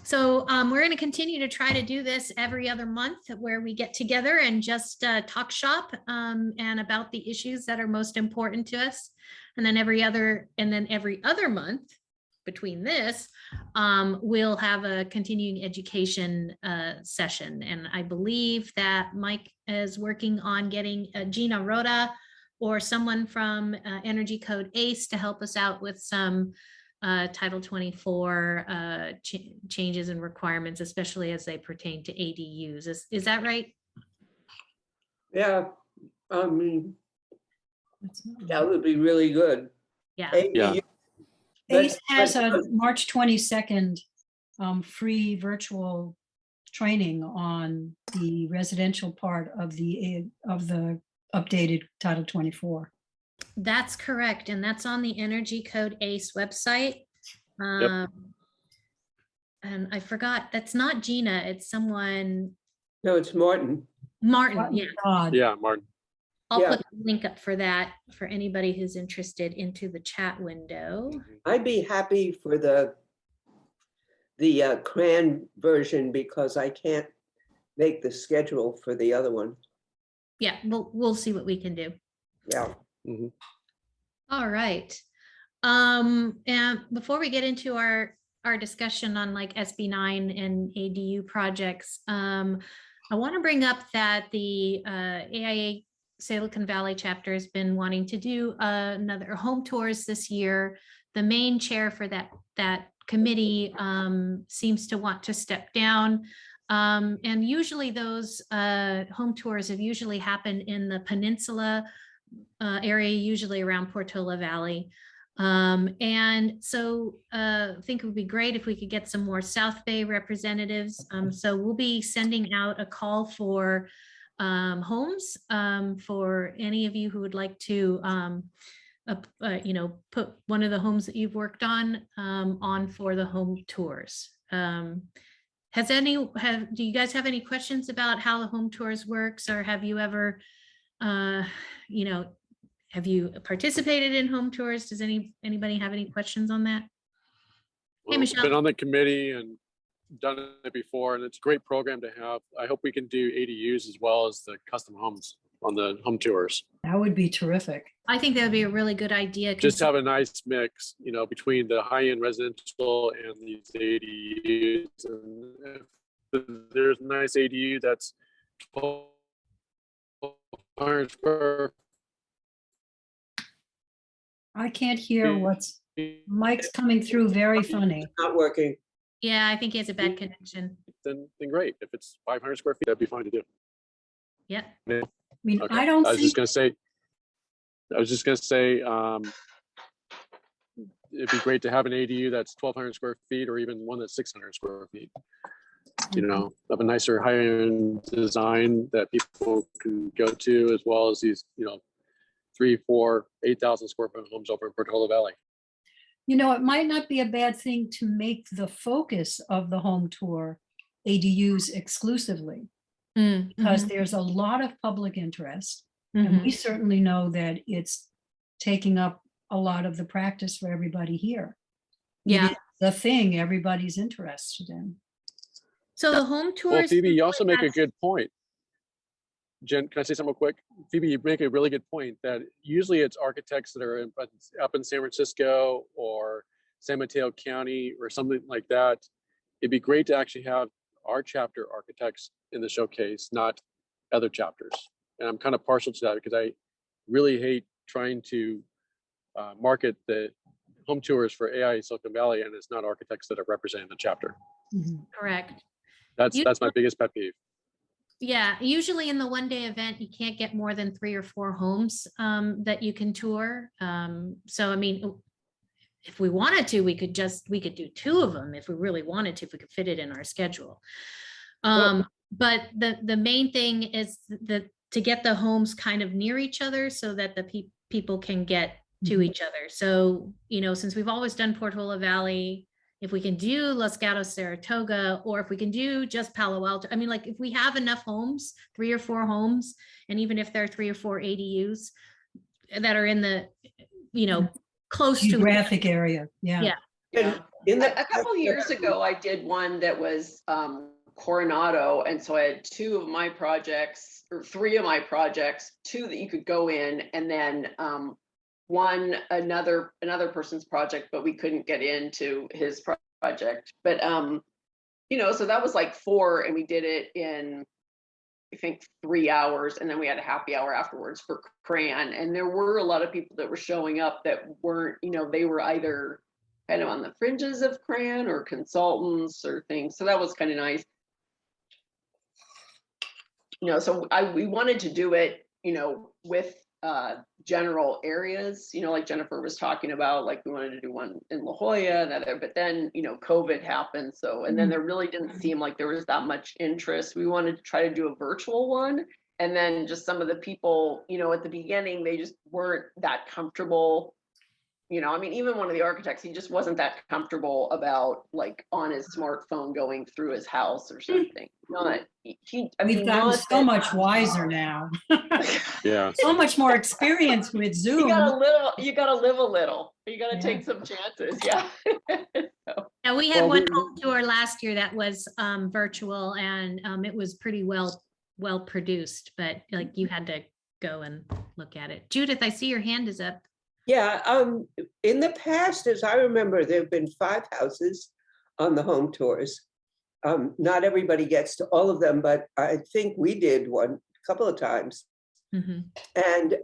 So we're going to continue to try to do this every other month where we get together and just talk shop and about the issues that are most important to us. And then every other month between this, we'll have a continuing education session. And I believe that Mike is working on getting Gina Rhoda or someone from Energy Code ACE to help us out with some Title 24 changes and requirements, especially as they pertain to ADUs. Is that right? Yeah, I mean, that would be really good. Yeah. AIA ACE has a March 22nd free virtual training on the residential part of the updated Title 24. That's correct. And that's on the Energy Code ACE website. Yep. And I forgot, that's not Gina, it's someone. No, it's Martin. Martin, yeah. God. Yeah, Martin. I'll Yeah. put the link up for that for anybody who's interested into the chat window. I'd be happy for the CRAN version because I can't make the schedule for the other one. Yeah, we'll see what we can do. Yeah. Mhm. All right. And before we get into our discussion on like SB9 and ADU projects, I want to bring up that the AIA Silicon Valley chapter has been wanting to do another home tours this year. The main chair for that committee seems to want to step down. And usually those home tours have usually happened in the peninsula area, usually around Portola Valley. And so I think it would be great if we could get some more South Bay representatives. So we'll be sending out a call for homes for any of you who would like to put one of the homes that you've worked on for the home tours. Do you guys have any questions about how the home tours works, or have you ever have you participated in home tours? Does anybody have any questions on that? Well, Hey, Michelle. been on the committee and done it before, and it's a great program to have. I hope we can do ADUs as well as the custom homes on the home tours. That would be terrific. I think that would be a really good idea. Just have a nice mix, between the high-end residential and these ADUs. And if there's a nice ADU that's 1,200 square. I can't hear Mike's coming through very funny. Not working. Yeah, I think he has a bad connection. Then great. If it's 500 square feet, that'd be fine to do. Yep. Yeah. I mean, Okay. I don't I was think just gonna say, it'd be great to have an ADU that's 1,200 square feet, or even one that's 600 square feet. Of a nicer higher-end design that people can go to, as well as these, 3, 4, 8,000 square foot homes over in Portola Valley. it might not be a bad thing to make the focus of the home tour ADUs exclusively, because there's a lot of public interest. And we certainly know that it's taking up a lot of the practice for everybody here. Yeah. It is the thing everybody's interested in. So the home tours. Well, Phoebe, you also make a good point. Jen, can I say something real quick? Phoebe, you make a really good point that usually it's architects that are up in San Francisco or San Mateo County or something like that. It'd be great to actually have our chapter architects in the showcase, not other chapters. And I'm kind of partial to that because I really hate trying to market the home tours for AIA Silicon Valley and it's not architects that are representing the chapter. Correct. That's my biggest pet peeve. Yeah, usually in the one-day event, you can't get more than 3 or 4 homes that you can tour. So, I mean, if we wanted to, we could do 2 of them if we really wanted to, if we could fit it in our schedule. But the main thing is to get the homes kind of near each other so that the people can get to each other. So, since we've always done Portola Valley, if we can do Los Gatos, Saratoga, or if we can do just Palo Alto, I mean, like if we have enough homes, 3 or 4 homes, and even if there are 3 or 4 ADUs that are in the, close to Geographic area. Yeah. Yeah. In the A couple of years ago, I did one that was Coronado, and so I had two of my projects, or three of my projects, two that you could go in, and then one another person's project, but we couldn't get into his project. But you know, so that was like four, and we did it in, I think, 3 hours, and then we had a happy hour afterwards for CRAN. And there were a lot of people that were showing up that weren't, you know, they were either kind of on the fringes of CRAN or consultants or things. So that was kind of nice. You know, so we wanted to do it, you know, with general areas, you know, like Jennifer was talking about, like we wanted to do one in La Jolla and other, but then, you know, COVID happened. So, and then there really didn't seem like there was that much interest. We wanted to try to do a virtual one. And then just some of the people, you know, at the beginning, they just weren't that comfortable. You know, I mean, even one of the architects, he just wasn't that comfortable about like on his smartphone going through his house or something. I We've mean, gotten not so that- much wiser now. Yeah. So much more experience with you Zoom. gotta live a little. You gotta Yeah. take some chances. Yeah. Yeah, we had Well, one we- home tour last year that was virtual, and it was pretty well produced, but like you had to go and look at it. Judith, I see your hand is up. Yeah, in the past, as I remember, there have been 5 houses on the home tours. Not everybody gets to all of them, but I think we did one a couple of times. Mhm. And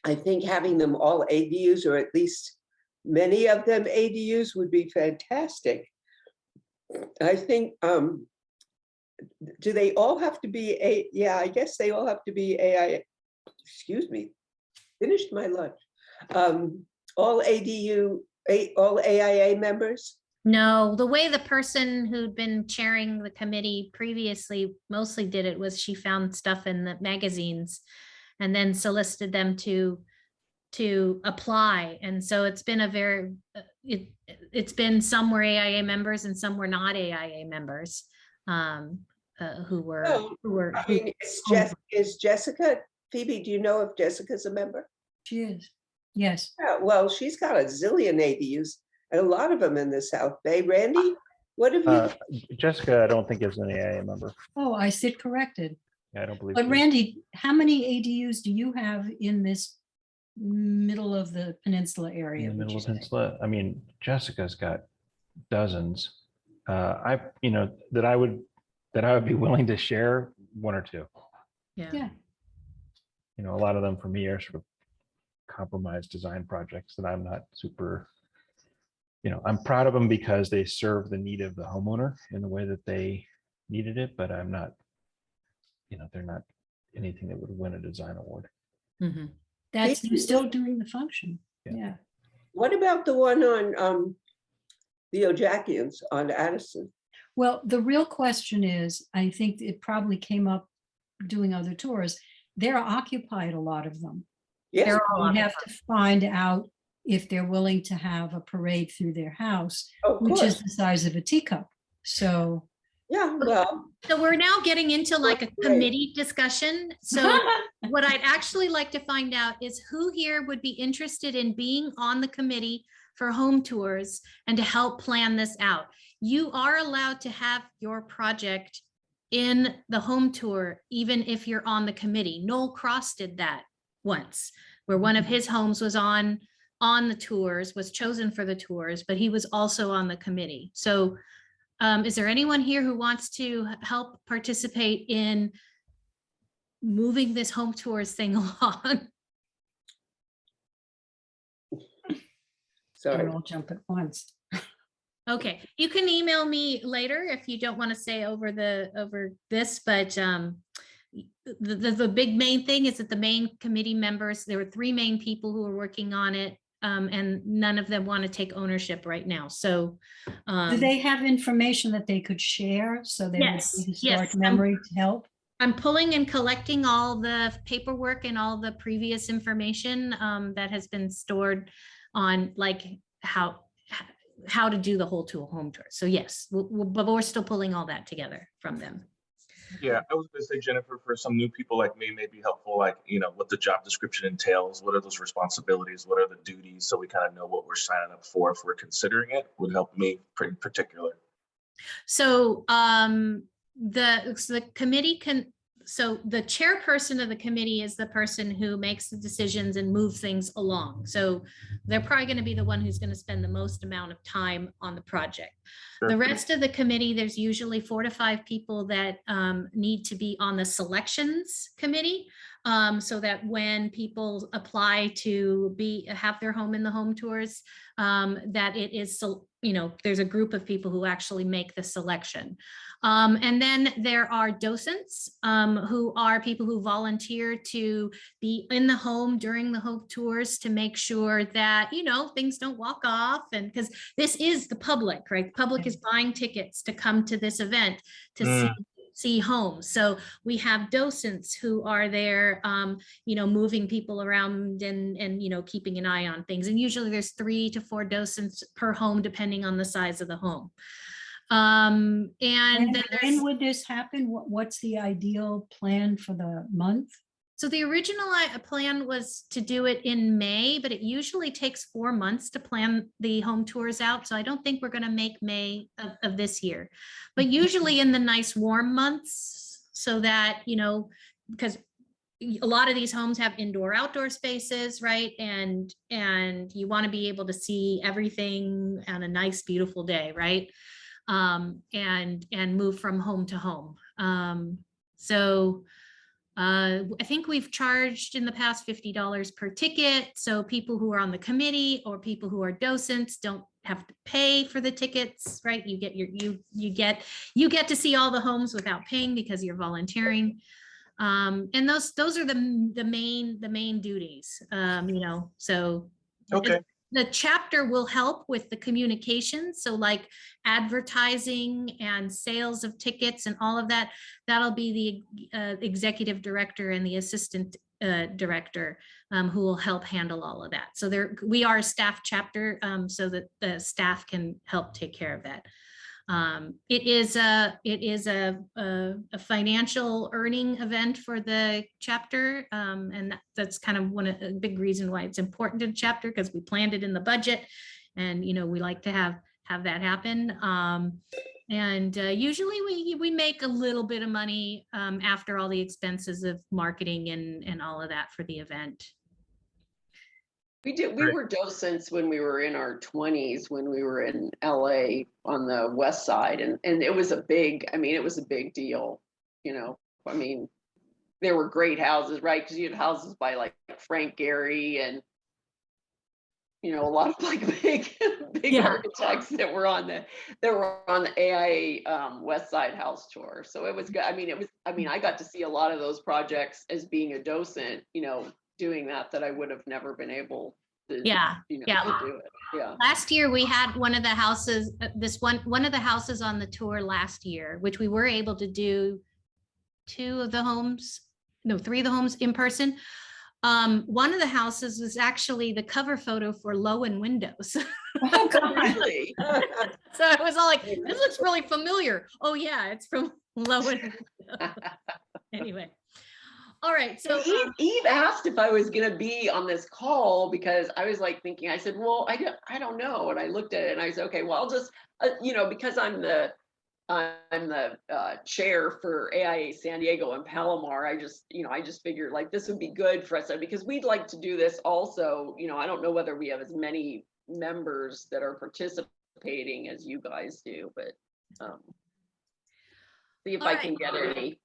I think having them all ADUs, or at least many of them ADUs, would be fantastic. I think, do they all have to be yeah, I guess they all have to be AIA, excuse me, finished my lunch. All all AIA members? No, the way the person who'd been chairing the committee previously mostly did it was she found stuff in the magazines and then solicited them to apply. And so it's been a very, it's been some were AIA members and some were not AIA members who were. Oh, I mean, is Jessica, Phoebe, do you know if Jessica's a member? She is. Yes. Yeah, well, she's got a zillion ADUs and a lot of them in the South Bay. Randy, what have you? Jessica, I don't think is an AIA member. Oh, I sit corrected. Yeah, I don't believe. But she- Randy, how many ADUs do you have in this middle of the peninsula area? in the would middle you of say? Peninsula. I mean, Jessica's got dozens. You know, that I would be willing to share 1 or 2. Yeah. You know, a lot of them for me are sort of compromised design projects that I'm not super, you know, I'm proud of them because they serve the need of the homeowner in the way that they needed it, but I'm not, you know, they're not anything that would win a design award. Mhm. That's you're still doing the function. Yeah. Yeah. What about the one on the Ojakians on Addison? Well, the real question is, I think it probably came up doing other tours. They're occupied, a lot of them. Yes, They're all We have to find out if they're willing to have a parade through their house, of which is course. the size of a teacup. So Yeah, well, So we're now getting into like a Great. committee discussion. So what I'd actually like to find out is who here would be interested in being on the committee for home tours and to help plan this out. You are allowed to have your project in the home tour, even if you're on the committee. Noel Cross did that once, where one of his homes was on the tours, was chosen for the tours, but he was also on the committee. So is there anyone here who wants to help participate in moving this home tours thing along? sorry. I'll jump at once. Okay, you can email me later if you don't want to say over this, but the big main thing is that the main committee members, there were 3 main people who were working on it, and none of them want to take ownership right now. So Do they have information that they could share so there Yes, would be historic yes. memory to help? I'm pulling and collecting all the paperwork and all the previous information that has been stored on like how to do the whole home tour. So yes, but we're still pulling all that together from them. Yeah, I was gonna say, Jennifer, for some new people like me, may be helpful, like, what the job description entails, what are those responsibilities, what are the duties, so we kind of know what we're signing up for if we're considering it, would help me in particular. So the committee can, so the chairperson of the committee is the person who makes the decisions and moves things along. So they're probably going to be the one who's going to spend the most amount of time on the project. Sure. The rest of the committee, there's usually 4 to 5 people that need to be on the selections committee. So that when people apply to have their home in the home tours, that it is, there's a group of people who actually make the selection. And then there are docents who are people who volunteer to be in the home during the home tours to make sure that, things don't walk off. And because this is the public, right? The public is buying tickets to come to this event to see homes. So we have docents who are there, moving people around and keeping an eye on things. And usually there's 3 to 4 docents per home, depending on the size of the home. And then when would this happen? What's the ideal plan for the month? So the original plan was to do it in May, but it usually takes 4 months to plan the home tours out. So I don't think we're going to make May of this year, but usually in the nice warm months, so that, because a lot of these homes have indoor outdoor spaces, right? And you want to be able to see everything on a nice, beautiful day, right? And move from home to home. I think we've charged in the past $50 per ticket. So people who are on the committee or people who are docents don't have to pay for the tickets, right? You get to see all the homes without paying because you're volunteering. And those are the main duties, so. Okay. The chapter will help with the communication. So like advertising and sales of tickets and all of that, that'll be the executive director and the assistant director who will help handle all of that. So we are a staff chapter, so that the staff can help take care of that. It is a financial earning event for the chapter, and that's kind of a big reason why it's important to the chapter, because we planned it in the budget, and we like to have that happen. And usually we make a little bit of money after all the expenses of marketing and all of that for the event. We were docents when we were in our 20s, when we were in LA on the west side, and it was a big deal. There were great houses, right? Because you had houses by like Frank Gehry and a lot of like big architects that were on the AIA West Side House Tour. So it was good. I got to see a lot of those projects as being a docent, doing that I would have never been able to, to do it. Yeah. Last year we had one of the houses, one of the houses on the tour last year, which we were able to do 3 of the homes in person. One of the houses was actually the cover photo for Lowen Windows. Oh, God. Really? So I was all like, this looks really familiar. Oh yeah, it's from Lowen. Anyway. All right. So Eve asked if I was going to be on this call, because I was like thinking, I said, well, I don't know. And I looked at it and I said, okay, well, I'll just, because I'm the chair for AIA San Diego and Palomar, I just figured like this would be good for us, because we'd like to do this also. I don't know whether we have as many members that are participating as you guys do, but see if I can get any.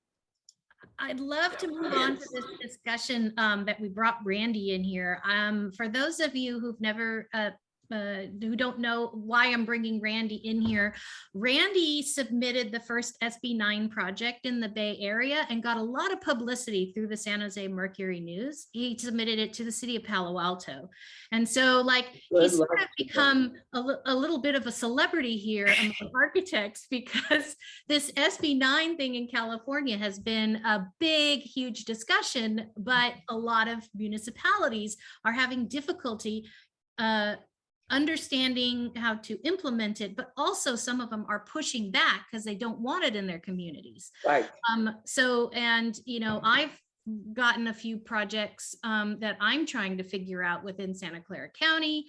I'd love to move on to this discussion that we brought Randy in here. For those of you who've never who don't know why I'm bringing Randy in here. Randy submitted the first SB9 project in the Bay Area and got a lot of publicity through the San Jose Mercury News. He submitted it to the city of Palo Alto. And so like he's sort of become a little bit of a celebrity here among architects, because this SB9 thing in California has been a big, huge discussion, but a lot of municipalities are having difficulty understanding how to implement it, but also some of them are pushing back because they don't want it in their communities. Right. So, and, you know, I've gotten a few projects that I'm trying to figure out within Santa Clara County.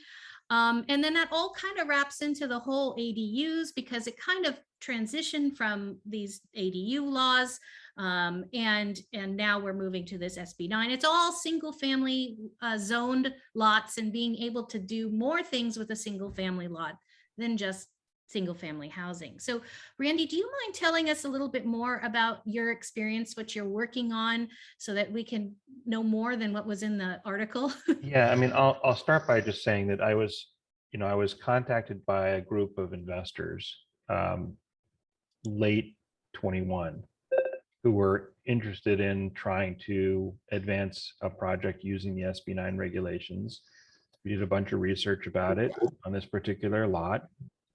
And then that all kind of wraps into the whole ADUs, because it kind of transitioned from these ADU laws. And now we're moving to this SB9. It's all single family zoned lots, and being able to do more things with a single family lot than just single family housing. So Randy, do you mind telling us a little bit more about your experience, what you're working on, so that we can know more than what was in the article? Yeah, I mean, I'll start by just saying that I was contacted by a group of investors late 21 who were interested in trying to advance a project using the SB9 regulations. We did a bunch of research about it on this particular lot,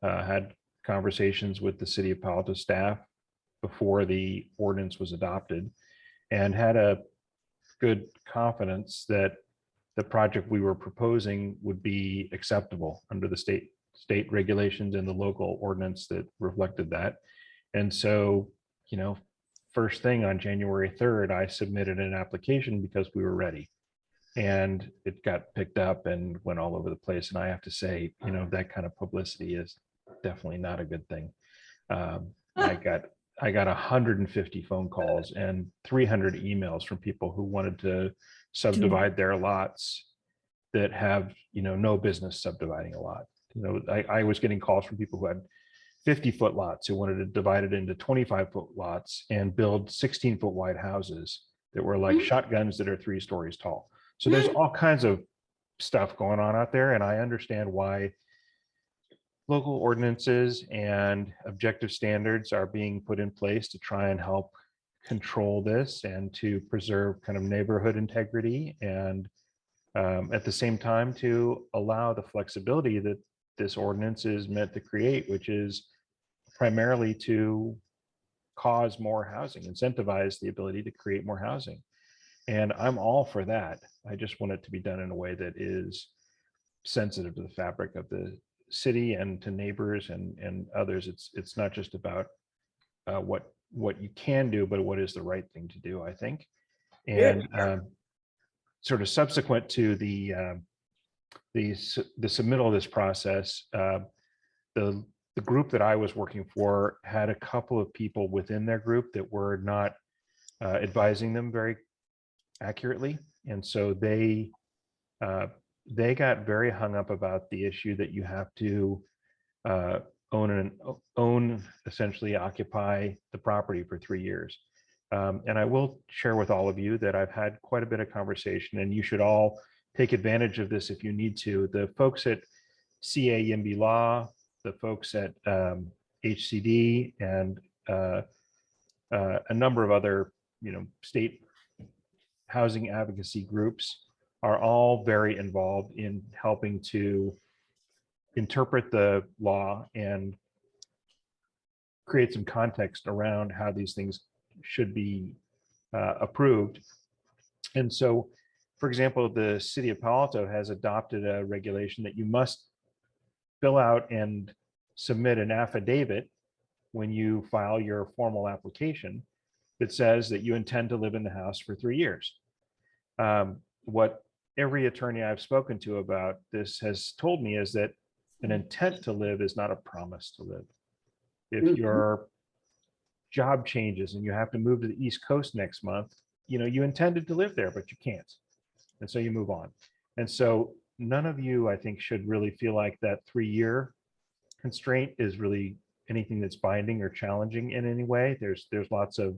had conversations with the city of Palo Alto staff before the ordinance was adopted, and had a good confidence that the project we were proposing would be acceptable under the state regulations and the local ordinance that reflected that. And so, you know, first thing on January 3rd, I submitted an application because we were ready. And it got picked up and went all over the place. And I have to say, you know, that kind of publicity is definitely not a good thing. I got 150 phone calls and 300 emails from people who wanted to subdivide their lots that have, you know, no business subdividing a lot. You know, I was getting calls from people who had 50-foot lots who wanted to divide it into 25-foot lots and build 16-foot wide houses that were like shotguns that are 3 stories tall. So there's all kinds of stuff going on out there, and I understand why local ordinances and objective standards are being put in place to try and help control this and to preserve kind of neighborhood integrity, and at the same time to allow the flexibility that this ordinance is meant to create, which is primarily to cause more housing, incentivize the ability to create more housing. And I'm all for that. I just want it to be done in a way that is sensitive to the fabric of the city and to neighbors and others. It's not just about what you can do, but what is the right thing to do, I think. And sort of subsequent to the submittal of this process, the group that I was working for had a couple of people within their group that were not advising them very accurately, and so they got very hung up about the issue that you have to own essentially occupy the property for 3 years. And I will share with all of you that I've had quite a bit of conversation, and you should all take advantage of this if you need to. The folks at CA YIMBY Law, the folks at HCD, and a number of other, you know, state housing advocacy groups are all very involved in helping to interpret the law and create some context around how these things should be approved. And so, for example, the city of Palo Alto has adopted a regulation that you must fill out and submit an affidavit when you file your formal application that says that you intend to live in the house for 3 years. What every attorney I've spoken to about this has told me is that an intent to live is not a promise to live. If your job changes and you have to move to the East Coast next month, you know, you intended to live there, but you can't. And so you move on. And so none of you, I think, should really feel like that 3-year constraint is really anything that's binding or challenging in any way. There's lots of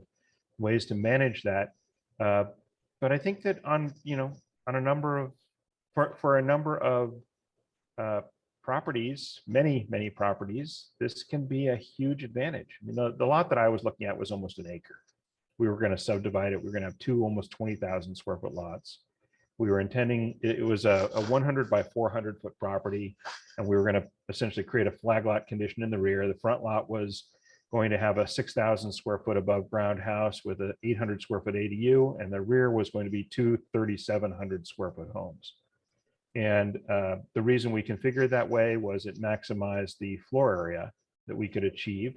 ways to manage that. But I think that on a number of, for a number of properties, many properties, this can be a huge advantage. I mean, the lot that I was looking at was almost an acre. We were going to subdivide it. We were going to have 2 almost 20,000 square foot lots. We were intending, it was a 100 by 400 foot property, and we were going to essentially create a flag lot condition in the rear. The front lot was going to have a 6,000 square foot above ground house with an 800 square foot ADU, and the rear was going to be 2 3,700 square foot homes. And the reason we configured that way was it maximized the floor area that we could achieve.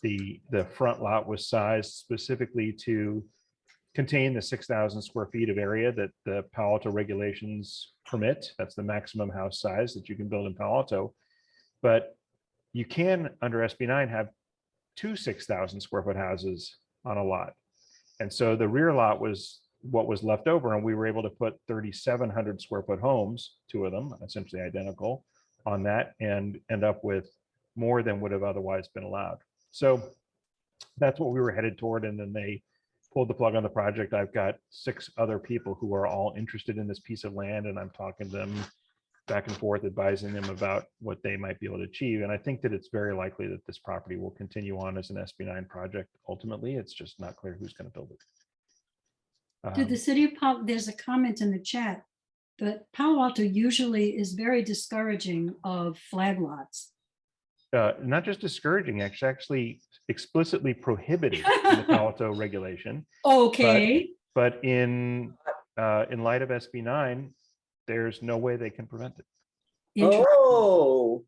The front lot was sized specifically to contain the 6,000 square feet of area that the Palo Alto regulations permit. That's the maximum house size that you can build in Palo Alto. But you can, under SB9, have two 6,000 square foot houses on a lot. And so the rear lot was what was left over, and we were able to put 3,700 square foot homes, two of them, essentially identical, on that, and end up with more than would have otherwise been allowed. So that's what we were headed toward, and then they pulled the plug on the project. I've got 6 other people who are all interested in this piece of land, and I'm talking to them back and forth, advising them about what they might be able to achieve. And I think that it's very likely that this property will continue on as an SB9 project. Ultimately, it's just not clear who's going to build it. Did the city of Palo, there's a comment in the chat, but Palo Alto usually is very discouraging of flag lots. Not just discouraging, actually explicitly prohibited in the Palo Alto regulation. Okay. But in light of SB9, there's no way they can prevent it. Interesting. Oh,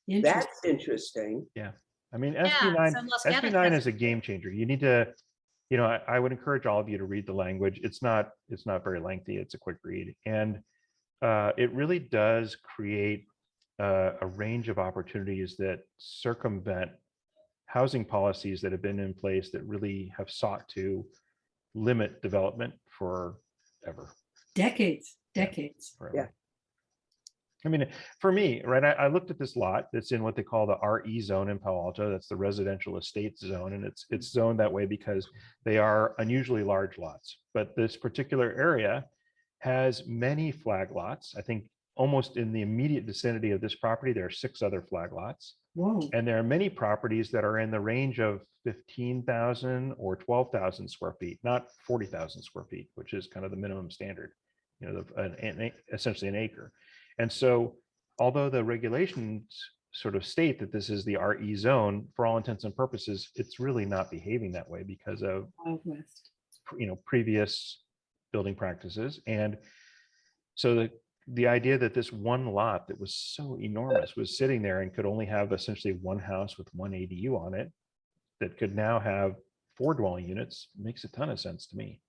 Interesting. that's interesting. Yeah, I mean, Yeah, SB9, so Los Gatos SB9 has- is a game changer. You need to, you know, I would encourage all of you to read the language. It's not very lengthy. It's a quick read, and it really does create a range of opportunities that circumvent housing policies that have been in place that really have sought to limit development forever. Decades. Forever. Yeah. I mean, for me, right, I looked at this lot that's in what they call the RE zone in Palo Alto. That's the residential estate zone. And it's zoned that way because they are unusually large lots. But this particular area has many flag lots. I think almost in the immediate vicinity of this property, there are 6 other flag lots. Whoa. And there are many properties that are in the range of 15,000 or 12,000 square feet, not 40,000 square feet, which is kind of the minimum standard, you know, essentially an acre. And so, although the regulations sort of state that this is the RE zone, for all intents and purposes, it's really not behaving that way because of, Wild West. you know, previous building practices. And so the idea that this one lot that was so enormous was sitting there and could only have essentially one house with one ADU on it that could now have 4 dwelling units makes a ton of sense to me.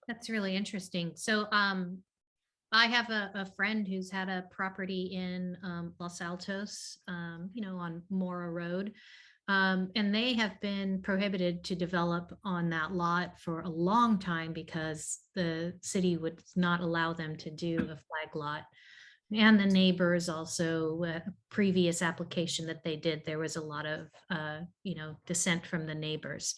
That's really interesting. So I have a friend who's had a property in Los Altos, you know, on Mora Road. And they have been prohibited to develop on that lot for a long time because the city would not allow them to do a flag lot. And the neighbors also, previous application that they did, there was a lot of, you know, dissent from the neighbors.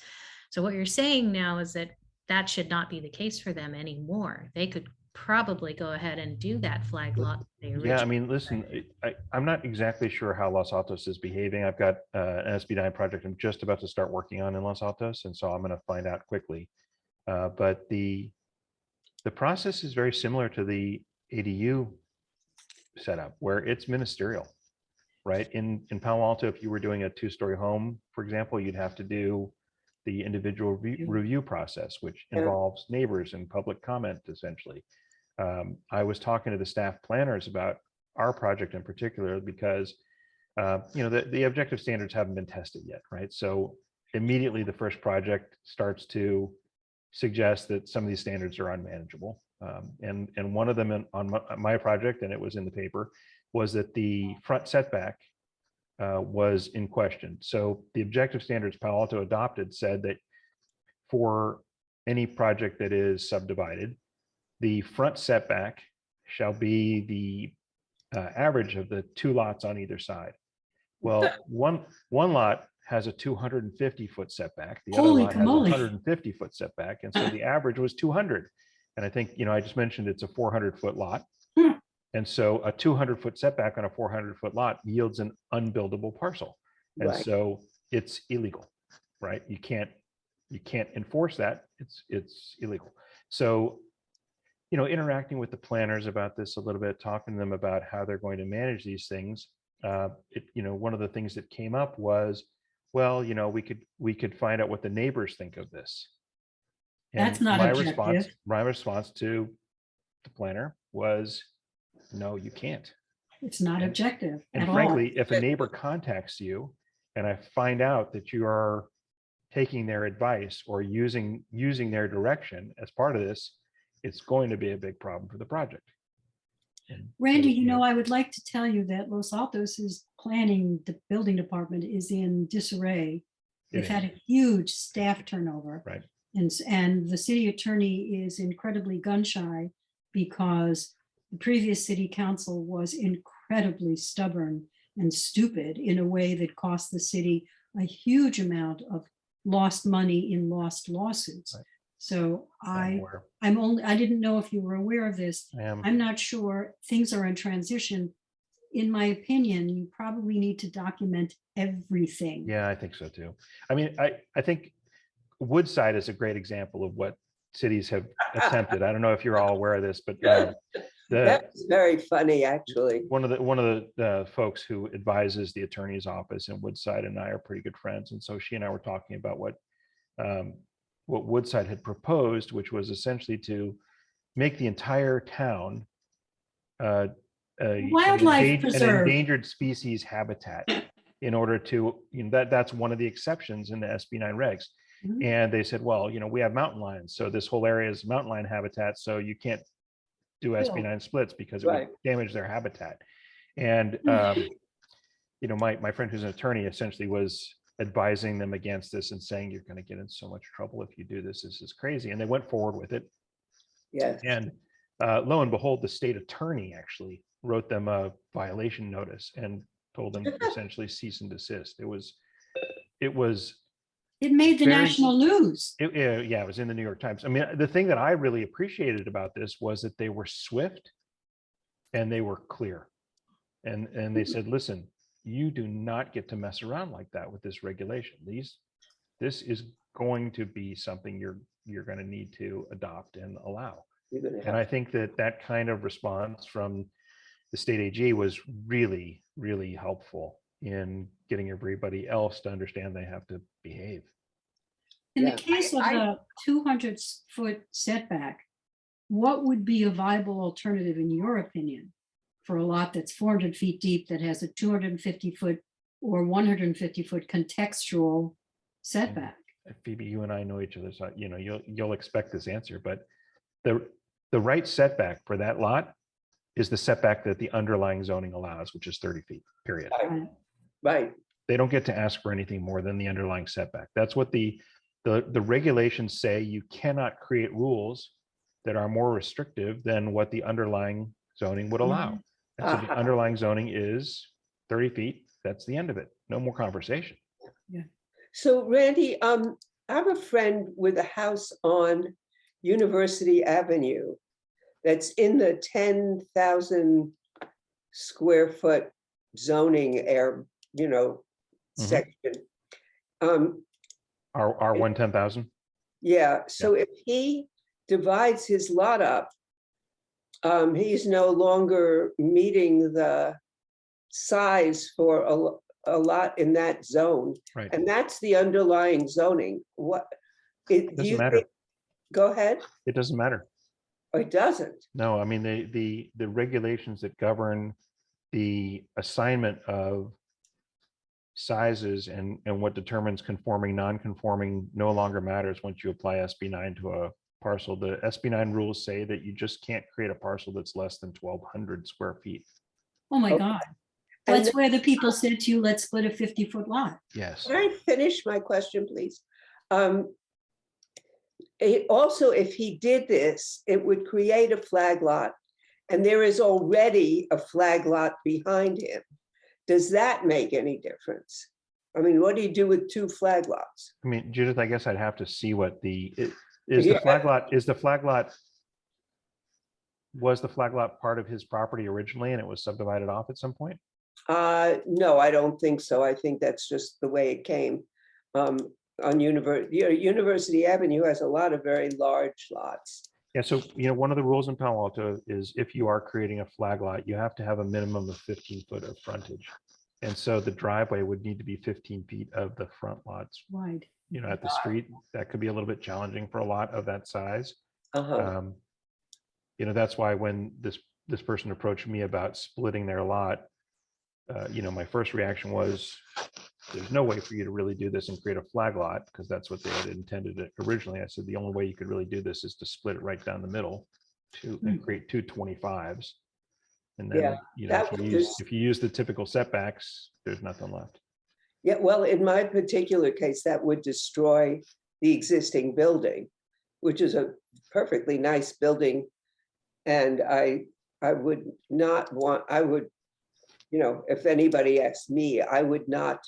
So what you're saying now is that that should not be the case for them anymore. They could probably go ahead and do that flag lot. Yeah, I mean, listen, I'm not exactly sure how Los Altos is behaving. I've got an SB9 project I'm just about to start working on in Los Altos, and so I'm going to find out quickly. But the process is very similar to the ADU setup, where it's ministerial, right? In Palo Alto, if you were doing a 2-story home, for example, you'd have to do the individual review process, which involves neighbors and public comment, essentially. I was talking to the staff planners about our project in particular because, you know, the objective standards haven't been tested yet, right? So immediately the first project starts to suggest that some of these standards are unmanageable. And one of them on my project, and it was in the paper, was that the front setback was in question. So the objective standards Palo Alto adopted said that for any project that is subdivided, the front setback shall be the average of the 2 lots on either side. Well, one lot has a 250-foot setback. The other lot has a 150-foot setback. And so the average was 200. And I think, you know, I just mentioned it's a 400-foot lot. And so a 200-foot setback on a 400-foot lot yields an unbuildable parcel. And so it's illegal, right? You can't enforce that. It's illegal. So, you know, interacting with the planners about this a little bit, talking to them about how they're going to manage these things. You know, one of the things that came up was, well, you know, we could find out what the neighbors think of this. And That's not objective. my response to the planner was, no, you can't. It's not And- objective And at all. frankly, if a neighbor contacts you and I find out that you are taking their advice or using their direction as part of this, it's going to be a big problem for the project. And Randy, so, you know, I would like to tell you that Los Altos' planning, the building department is in disarray. It They've had is. a huge staff turnover. Right. And the city attorney is incredibly gun shy because the previous city council was incredibly stubborn and stupid in a way that cost the city a huge amount of lost money in lost lawsuits. Right. So I'm aware. I didn't know if you were aware of this. I am. I'm not sure. Things are in transition. In my opinion, you probably need to document everything. Yeah, I think so too. I mean, I think Woodside is a great example of what cities have attempted. I don't know if you're all aware of this, but That's very funny, actually. one of the folks who advises the attorney's office in Woodside and I are pretty good friends. And so she and I were talking about what Woodside had proposed, which was essentially to make the entire town Wildlife an preserve. endangered species habitat in order to, that's one of the exceptions in the SB9 regs. Mhm. And they said, well, we have mountain lions, so this whole area is mountain lion habitat, so you can't do SB9 splits because it Right. would damage their habitat. And my friend who's an attorney essentially was advising them against this and saying, you're going to get in so much trouble if you do this. This is crazy. And they went forward with it. Yes. And lo and behold, the state attorney actually wrote them a violation notice and told them to essentially cease and desist. It was It made the very- national news. yeah, it was in the New York Times. I mean, the thing that I really appreciated about this was that they were swift and they were clear. And they said, listen, you do not get to mess around like that with this regulation. This is going to be something you're going to need to adopt and allow. You're gonna And have- I think that kind of response from the state AG was really, really helpful in getting everybody else to understand they have to behave. In Yeah. the case of the 200-foot setback, what would be a viable alternative in your opinion for a lot that's 400 feet deep that has a 250-foot or 150-foot contextual setback? Phoebe, you and I know each other, so you'll expect this answer, but the right setback for that lot is the setback that the underlying zoning allows, which is 30 feet, period. Right. They don't get to ask for anything more than the underlying setback. That's what the regulations say. You cannot create rules that are more restrictive than what the underlying zoning would allow. And so the underlying zoning is 30 feet. That's the end of it. No more conversation. So Randy, I have a friend with a house on University Avenue that's in the 10,000 square foot zoning area, section. Our 110,000. Yeah, so if he divides his lot up, he's no longer meeting the size for a lot in that zone. Right. And that's the underlying zoning. What? Do Doesn't you matter. think? Go ahead. It doesn't matter. Oh, it doesn't. No, I mean, the regulations that govern the assignment of sizes and what determines conforming, non-conforming no longer matters once you apply SB9 to a parcel. The SB9 rules say that you just can't create a parcel that's less than 1,200 square feet. Oh my Okay. God. And That's where the people said to you, let's split a 50-foot lot. Yes. Can I finish my question, please? Also, if he did this, it would create a flag lot, and there is already a flag lot behind him. Does that make any difference? I mean, what do you do with two flag lots? I mean, Judith, I guess I'd have to see what Yeah. was the flag lot part of his property originally and it was subdivided off at some point? No, I don't think so. I think that's just the way it came. On University Avenue has a lot of very large lots. Yeah, so, one of the rules in Palo Alto is if you are creating a flag lot, you have to have a minimum of 15 foot of frontage. And so the driveway would need to be 15 feet of the front lots, Wide. at the street. That could be a little bit challenging for a lot of that size. Uh-huh. That's why when this person approached me about splitting their lot, my first reaction was, there's no way for you to really do this and create a flag lot, because that's what they had intended it originally. I said, the only way you could really do this is to split it right down the middle and create two 25s. And then, that would just- if you use the typical setbacks, there's nothing left. Yeah, well, in my particular case, that would destroy the existing building, which is a perfectly nice building. And I would not want, if anybody asked me, I would not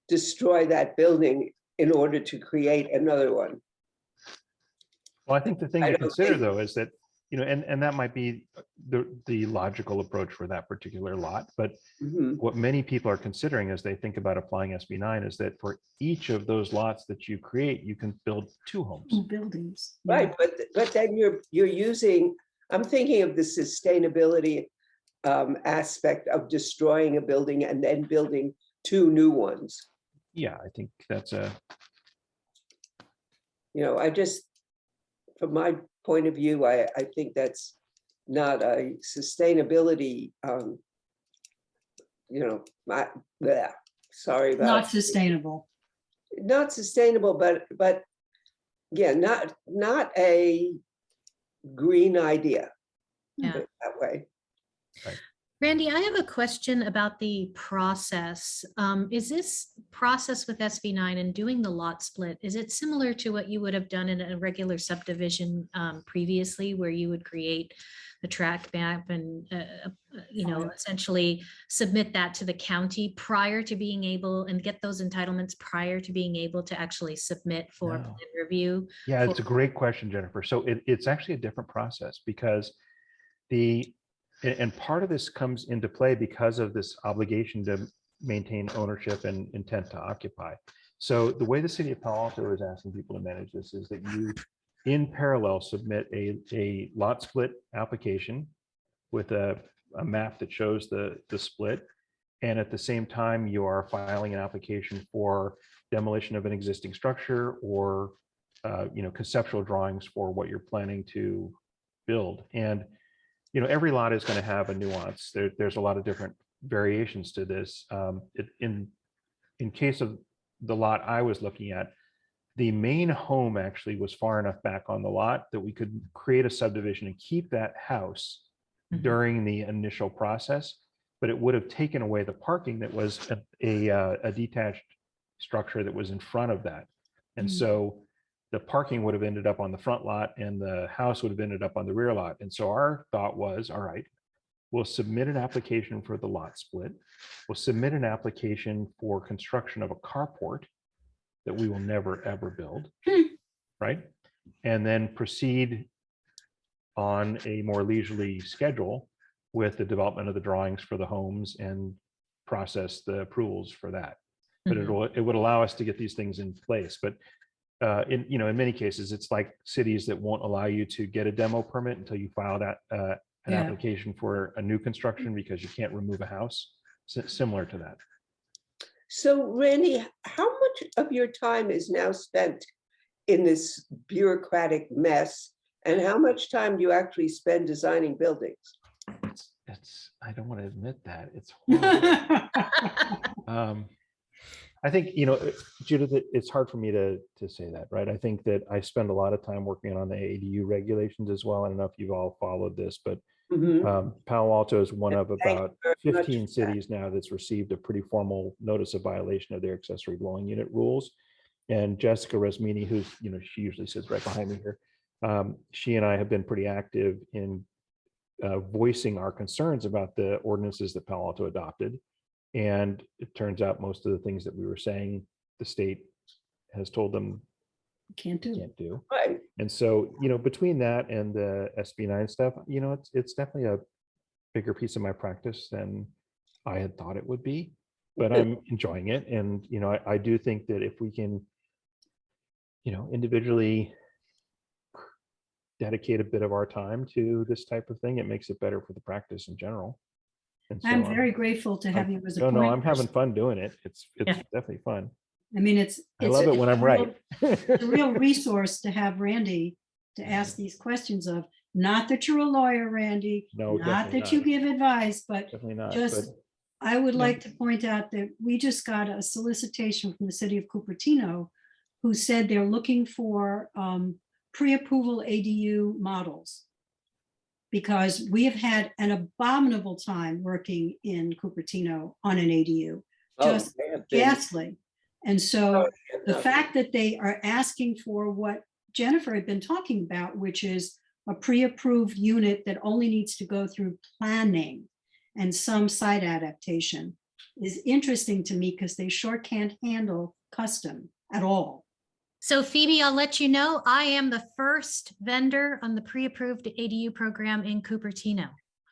destroy that building in order to create another one. Well, I think the thing I to don't consider think- though is that, and that might be the logical approach for that particular lot, but Mhm. what many people are considering as they think about applying SB9 is that for each of those lots that you create, you can build 2 homes. Buildings. Right, but then you're using, I'm thinking of the sustainability aspect of destroying a building and then building 2 new ones. Yeah, I think that's I just, from my point of view, I think that's not a sustainability, sorry about. Not sustainable. Not sustainable, but yeah, not a green idea. Yeah. Put it that way. Randy, I have a question about the process. Is this process with SB9 and doing the lot split, is it similar to what you would have done in a regular subdivision previously, where you would create the tract map and, essentially submit that to the county prior to being able and get those entitlements prior to being able to actually submit for No. plan review? Yeah, it's a great question, Jennifer. So it's actually a different process because and part of this comes into play because of this obligation to maintain ownership and intent to occupy. So the way the city of Palo Alto is asking people to manage this is that you, in parallel, submit a lot split application with a map that shows the split. And at the same time, you are filing an application for demolition of an existing structure or conceptual drawings for what you're planning to build. And every lot is going to have a nuance. There's a lot of different variations to this. In case of the lot I was looking at, the main home actually was far enough back on the lot that we could create a subdivision and keep that house during the initial process, but it would have taken away the parking that was a detached structure that was in front of that. And so the parking would have ended up on the front lot and the house would have ended up on the rear lot. And so our thought was, all right, we'll submit an application for the lot split. We'll submit an application for construction of a carport that we will never, ever build, right? And then proceed on a more leisurely schedule with the development of the drawings for the homes and process the approvals for that. But it would allow us to get these things in place. But in many cases, it's like cities that won't allow you to get a demo permit until you file that an application for a new construction because you can't remove a house. Similar to that. So Randy, how much of your time is now spent in this bureaucratic mess? And how much time do you actually spend designing buildings? I don't want to admit that. It's horrible. I think, Judith, it's hard for me to say that, right? I think that I spend a lot of time working on the ADU regulations as well. I don't know if you've all followed this, but Palo Alto is one of about 15 cities now that's received a pretty formal notice of violation of their accessory dwelling unit rules. And Jessica Resmini, who's, she usually sits right behind me here. She and I have been pretty active in voicing our concerns about the ordinances that Palo Alto adopted. And it turns out most of the things that we were saying, the state has told them Can't do. Right. And so, between that and the SB9 stuff, it's definitely a bigger piece of my practice than I had thought it would be, but I'm enjoying it. And, I do think that if we can, individually dedicate a bit of our time to this type of thing, it makes it better for the practice in general. And so I'm very grateful to have you as a no, point I'm having person. fun doing it. It's definitely fun. I mean, I love it when I'm right. It's a real resource to have Randy to ask these questions of, Not that you're a lawyer, Randy, No, not definitely that you not. give advice, but Definitely not. just, But I would No. like to point out that we just got a solicitation from the city of Cupertino who said they're looking for pre-approval ADU models. Because we have had an abominable time working in Cupertino on an ADU, Oh, just they have been- ghastly. And so the no. fact that they are asking for what Jennifer had been talking about, which is a pre-approved unit that only needs to go through planning and some site adaptation, is interesting to me because they sure can't handle custom at all. So Phoebe, I'll let you know, I am the first vendor on the pre-approved ADU program in Cupertino.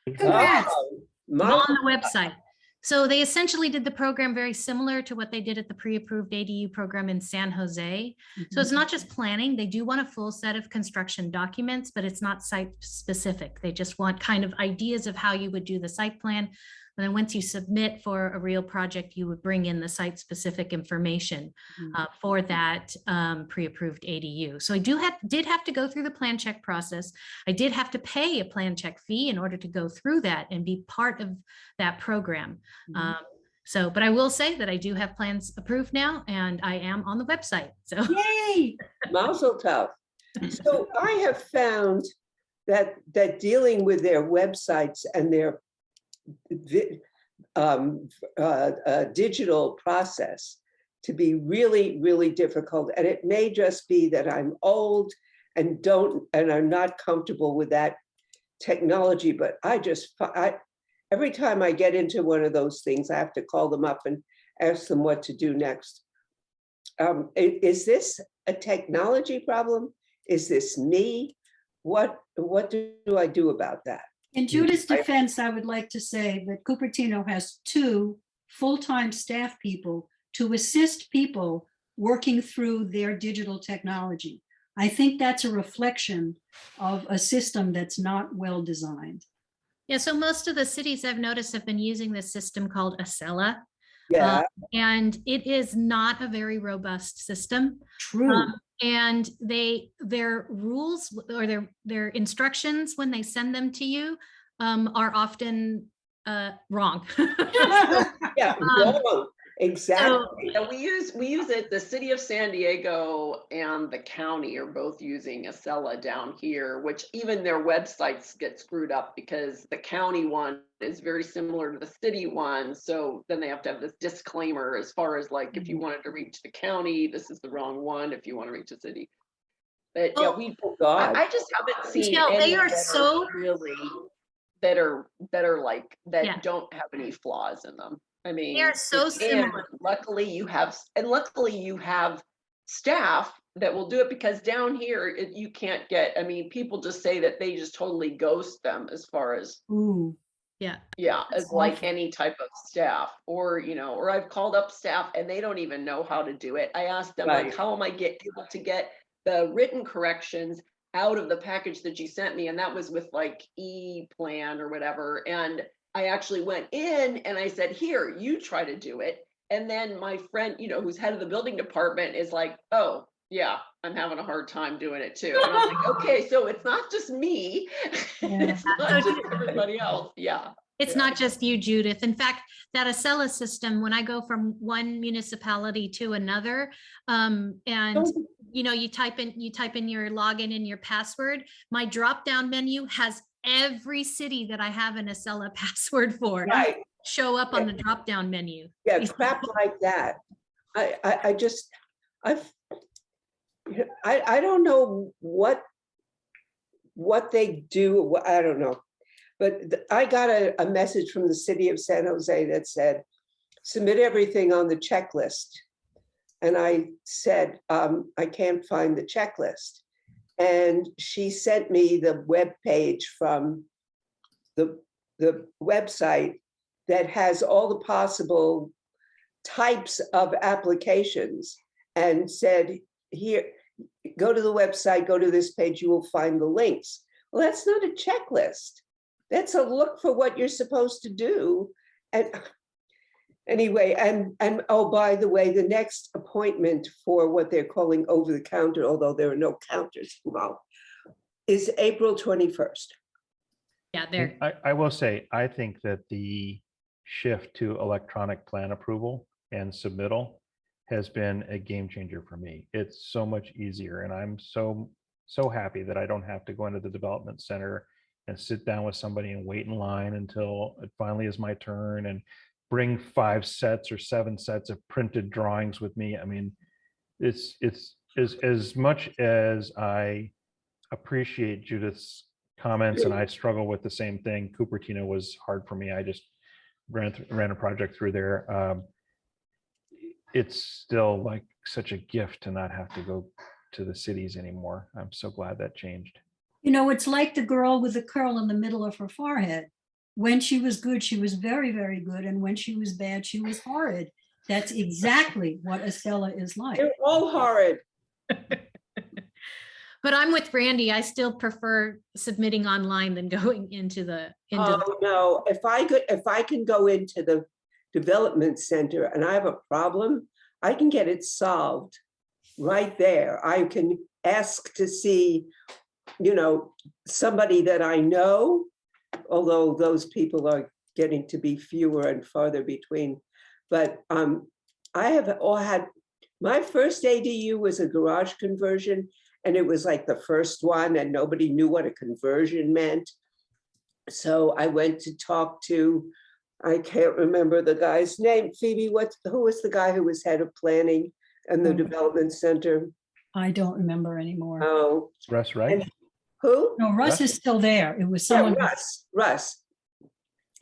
Congrats. Oh, On my- the website. So they essentially did the program very similar to what they did at the pre-approved ADU program in San Jose. So it's not just planning. They do want a full set of construction documents, but it's not site specific. They just want kind of ideas of how you would do the site plan. And then once you submit for a real project, you would bring in the site specific information for that pre-approved ADU. So I did have to go through the plan check process. I did have to pay a plan check fee in order to go through that and be part of that program. But I will say that I do have plans approved now and I am on the website. So Yay! Mazel tov. So I have found that dealing with their websites and their digital process to be really, really difficult. And it may just be that I'm old and I'm not comfortable with that technology, but every time I get into one of those things, I have to call them up and ask them what to do next. Is this a technology problem? Is this me? What do I do about that? In Judith's defense, I would like to say that Cupertino has 2 full-time staff people to assist people working through their digital technology. I think that's a reflection of a system that's not well designed. yeah, so most of the cities I've noticed have been using this system called Acela. Yeah, And it is not a very robust system. True. And their rules or their instructions when they send them to you are often wrong. yeah, wrong. Exactly. Yeah, we use it, the city of San Diego and the county are both using Acela down here, which even their websites get screwed up because the county one is very similar to the city one. So then they have to have this disclaimer as far as like, if you wanted to reach the county, this is the wrong one. If you want to reach the city. But yeah, Oh, God. I just haven't seen Yeah, any they are that so- really that are like that Yeah. don't have any flaws in them. I mean, They are so and similar. luckily you have staff that will do it because down here you can't get. I mean, people just say that they just totally ghost them as far as Ooh. as That's like awful. any type of staff or I've called up staff and they don't even know how to do it. I asked them Right. like, how am I able to get the written corrections out of the package that you sent me? And that was with like e-plan or whatever. And I actually went in and I said, here, you try to do it. And then my friend, who's head of the building department is like, oh, yeah, I'm having a hard time doing it too. And I'm like, okay, so it's not just me. It's not just everybody else. Yeah. It's not just you, Judith. In fact, that Acela system, when I go from one municipality to another, and you type in your login and your password, my drop-down menu has every city that I have an Acela password for Right. show up on the drop-down menu. Yeah, crap like that. I don't know what they do. I don't know. But I got a message from the city of San Jose that said, submit everything on the checklist. And I said, I can't find the checklist. And she sent me the web page from the website that has all the possible types of applications and said, here, go to the website, go to this page, you will find the links. Well, that's not a checklist. That's a look for what you're supposed to do. And anyway, and oh, by the way, the next appointment for what they're calling over the counter, although there are no counters involved, is April 21st. Yeah, And there. I will say, I think that the shift to electronic plan approval and submittal has been a game changer for me. It's so much easier, and I'm so happy that I don't have to go into the development center and sit down with somebody and wait in line until it finally is my turn and bring 5 sets or 7 sets of printed drawings with me. I mean, it's as much as I appreciate Judith's comments, and I struggle with the same thing. Cupertino was hard for me. I just ran a project through there. It's still like such a gift to not have to go to the cities anymore. I'm so glad that changed. You know, it's like the girl with the curl in the middle of her forehead. When she was good, she was very, very good. And when she was bad, she was horrid. That's exactly what Estella is like. They're all horrid. But I'm with Randy. I still prefer submitting online than going into the. Oh, no, if I can go into the development center and I have a problem, I can get it solved right there. I can ask to see, you know, somebody that I know, although those people are getting to be fewer and farther between. But I have all had, my first ADU was a garage conversion, and it was like the first one, and nobody knew what a conversion meant. So I went to talk to, I can't remember the guy's name. Phoebe, who was the guy who was head of planning and the development center? I don't remember anymore. Oh, Russ, right? And who? No, Russ Russ? is still there. It was Yeah, someone. Russ.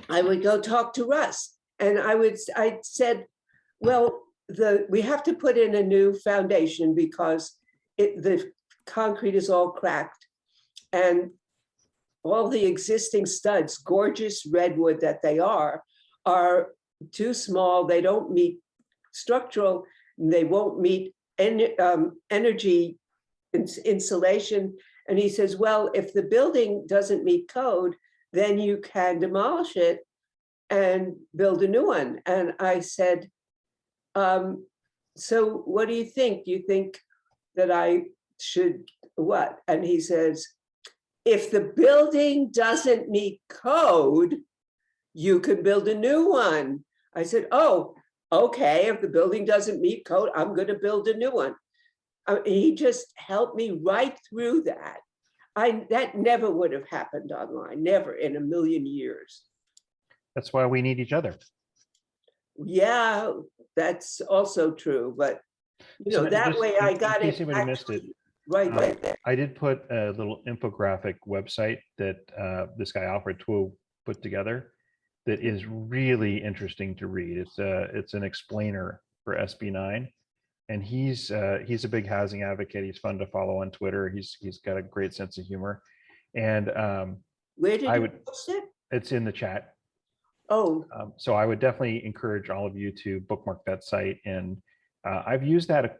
I would go talk to Russ, and I said, well, we have to put in a new foundation because the concrete is all cracked, and all the existing studs, gorgeous redwood that they are too small. They don't meet structural, they won't meet energy insulation. And he says, well, if the building doesn't meet code, then you can demolish it and build a new one. And I said, so what do you think? Do you think that I should what? And he says, if the building doesn't meet code, you could build a new one. I said, oh, okay, if the building doesn't meet code, I'm going to build a new one. He just helped me right through that. That never would have happened online, never in a million years. That's why we need each other. Yeah, that's also true, but you know, So that just way in I got case it anybody missed it, actually right there. I did put a little infographic website that this guy Alfred Twu put together that is really interesting to read. It's an explainer for SB9, and he's a big housing advocate. He's fun to follow on Twitter. He's got a great sense of humor, and Where did I you would- post it? it's in the chat. Oh, So I would definitely encourage all of you to bookmark that site. And I've used that,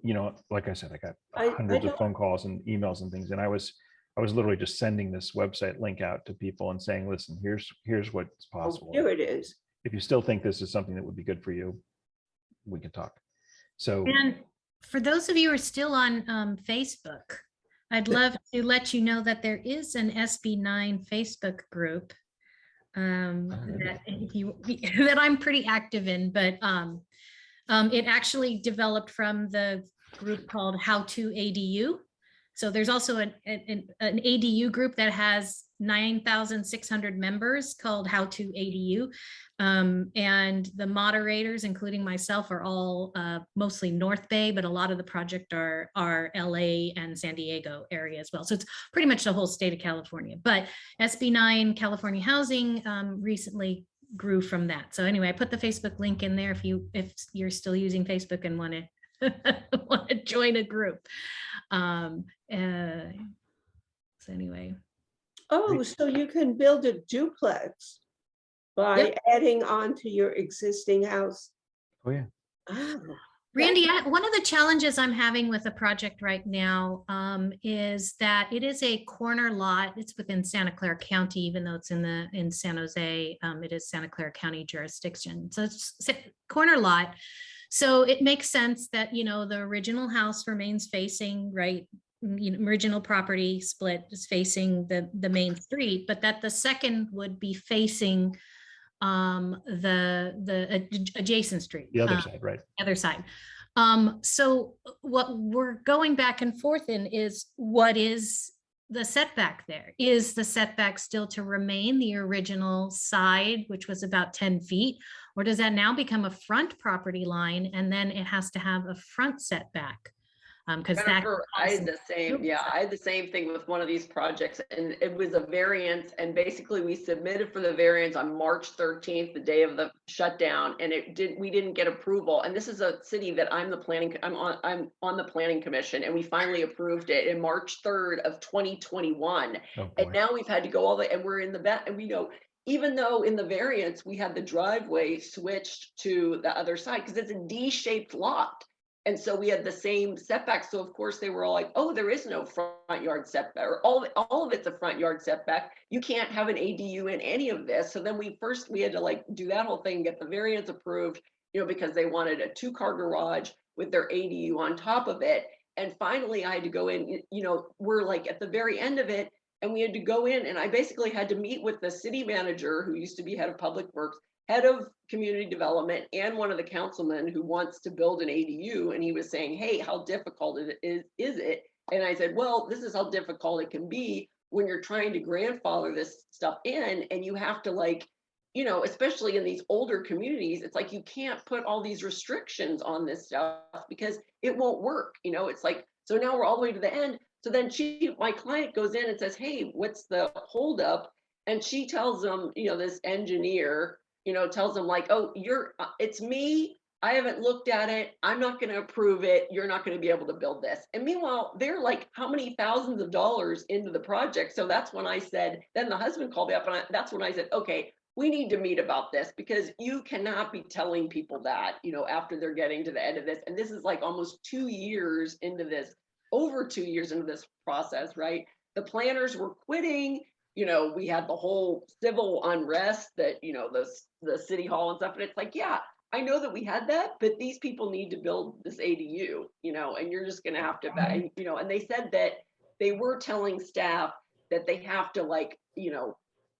you know, like I said, I got hundreds of phone calls and emails and things. And I was literally just sending this website link out to people and saying, listen, here's what's possible. here it is. If you still think this is something that would be good for you, we can talk. So, And for those of you who are still on Facebook, I'd love to let you know that there is an SB9 Facebook group that I'm pretty active in, but it actually developed from the group called How to ADU. So there's also an ADU group that has 9,600 members called How to ADU. And the moderators, including myself, are all mostly North Bay, but a lot of the project are LA and San Diego area as well. So it's pretty much the whole state of California. But SB9 California Housing recently grew from that. So anyway, I put the Facebook link in there if you're still using Facebook and want to join a group. So anyway. Oh, so you can build a duplex by adding on to your existing house. oh yeah. Oh, Randy, one of the challenges I'm having with a project right now is that it is a corner lot. It's within Santa Clara County, even though it's in San Jose. It is Santa Clara County jurisdiction. So it's a corner lot. So it makes sense that, you know, the original house remains facing right original property split is facing the main street, but that the second would be facing the adjacent street. The other side, right? Other side. So what we're going back and forth in is, what is the setback there? Is the setback still to remain the original side, which was about 10 feet? Or does that now become a front property line and then it has to have a front setback? Because that Jennifer, I had the same, yeah, I had the same thing with one of these projects, and it was a variance, and basically we submitted for the variance on March 13th, the day of the shutdown, and we didn't get approval. And this is a city that I'm on the planning commission, and we finally approved it in March 3rd of 2021. Oh, And boy. now we've had to go all the, and we're in the back, and we know, even though in the variance, we had the driveway switched to the other side, because it's a D-shaped lot. And so we had the same setback. So of course they were all like, oh, there is no front yard setback, or all of it's a front yard setback. You can't have an ADU in any of this. So then we had to like do that whole thing, get the variance approved, because they wanted a 2-car garage with their ADU on top of it. And finally I had to go in, we're like at the very end of it, and we had to go in, and I basically had to meet with the city manager, who used to be head of public works, head of community development, and one of the councilmen who wants to build an ADU. And he was saying, hey, how difficult is it? And I said, well, this is how difficult it can be when you're trying to grandfather this stuff in, and you have to especially in these older communities, it's like, you can't put all these restrictions on this stuff because it won't work. It's like, so now we're all the way to the end. So then my client goes in and says, hey, what's the holdup? And she tells them, this engineer, tells them like, oh, it's me. I haven't looked at it. I'm not going to approve it. You're not going to be able to build this. And meanwhile, they're like, how many thousands of dollars into the project? So that's when I said, then the husband called me up, and that's when I said, okay, we need to meet about this, because you cannot be telling people that, after they're getting to the end of this. And this is like almost 2 years into this, over 2 years into this process, right? The planners were quitting. We had the whole civil unrest that, the city hall and stuff. And it's like, yeah, I know that we had that, but these people need to build this ADU, and you're just going to have to, and they said that they were telling staff that they have to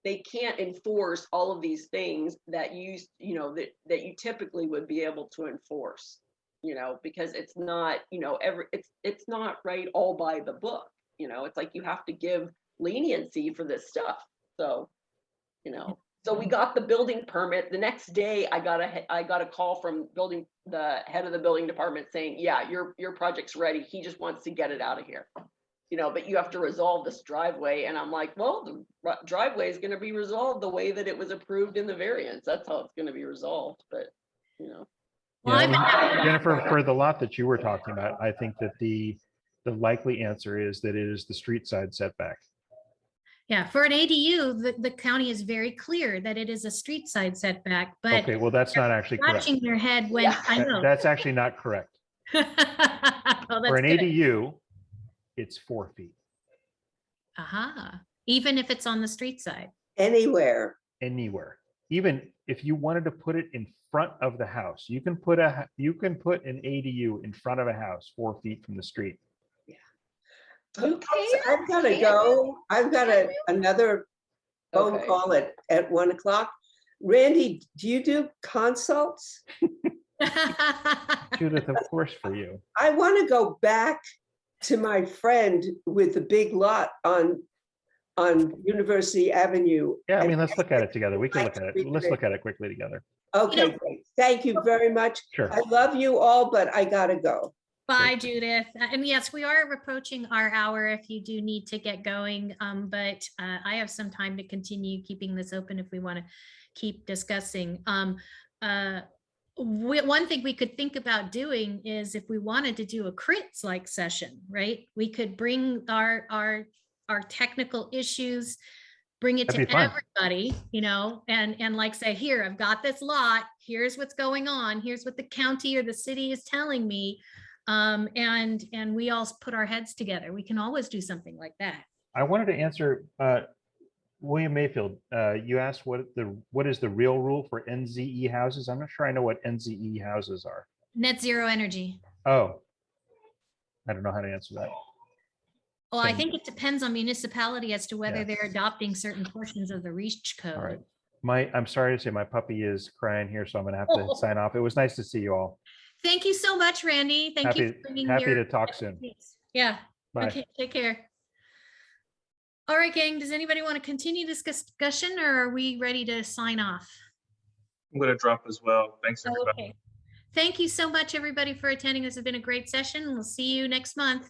they can't enforce all of these things that that you typically would be able to enforce, because it's not, it's not right all by the book. It's like, you have to give leniency for this stuff. So, so we got the building permit. The next day I got a call from the head of the building department saying, yeah, your project's ready. He just wants to get it out of here. But you have to resolve this driveway. And I'm like, well, the driveway is going to be resolved the way that it was approved in the variance. That's how it's going to be resolved. But, Well, Yeah, Jennifer, for the lot that you were talking about, I think that the likely answer is that it is the street side setback. Yeah, for an ADU, the county is very clear that it is a street side setback, but Okay, well, that's not actually correct. scratching their head when, Yeah. I know. That's actually not correct. Well, For an that's good. ADU, it's 4 feet Aha, even if it's on the street side. Anywhere. anywhere. Even if you wanted to put it in front of the house, you can put an ADU in front of a house 4 feet from the street. You can? I've got to Can go. I've got another phone Okay. call at 1 o'clock. Randy, do you do consults? Judith, of course, for you. I want to go back to my friend with the big lot on University Avenue. Yeah, I mean, let's look at it together. We can look at it. Let's look at it quickly together. Okay, great. Thank you very much. Sure. I love you all, but I gotta go. Bye, Judith. And yes, we are approaching our hour if you do need to get going. But I have some time to continue keeping this open if we want to keep discussing. One thing we could think about doing is if we wanted to do a crits like session, right? We could bring our technical issues, bring it That'd to be fun. everybody, and like say, here, I've got this lot. Here's what's going on. Here's what the county or the city is telling me. And we all put our heads together. We can always do something like that. I wanted to answer William Mayfield. You asked what is the real rule for NZE houses? I'm not sure I know what NZE houses are. Net zero energy. Oh, I don't know how to answer that. Well, I Same. think it depends on municipality as to whether Yes. they're adopting certain portions of the REACH code. All right. I'm sorry to say my puppy is crying here, so I'm gonna have to sign off. It was nice to see you all. Thank you so much, Randy. Thank you Happy, for bringing happy your to talk soon. expertise. Yeah. Bye. Okay, take care. All right, gang, does anybody want to continue this discussion or are we ready to sign off? I'm going to drop as well. Thanks, everybody. Okay. Thank you so much, everybody, for attending. This has been a great session. We'll see you next month.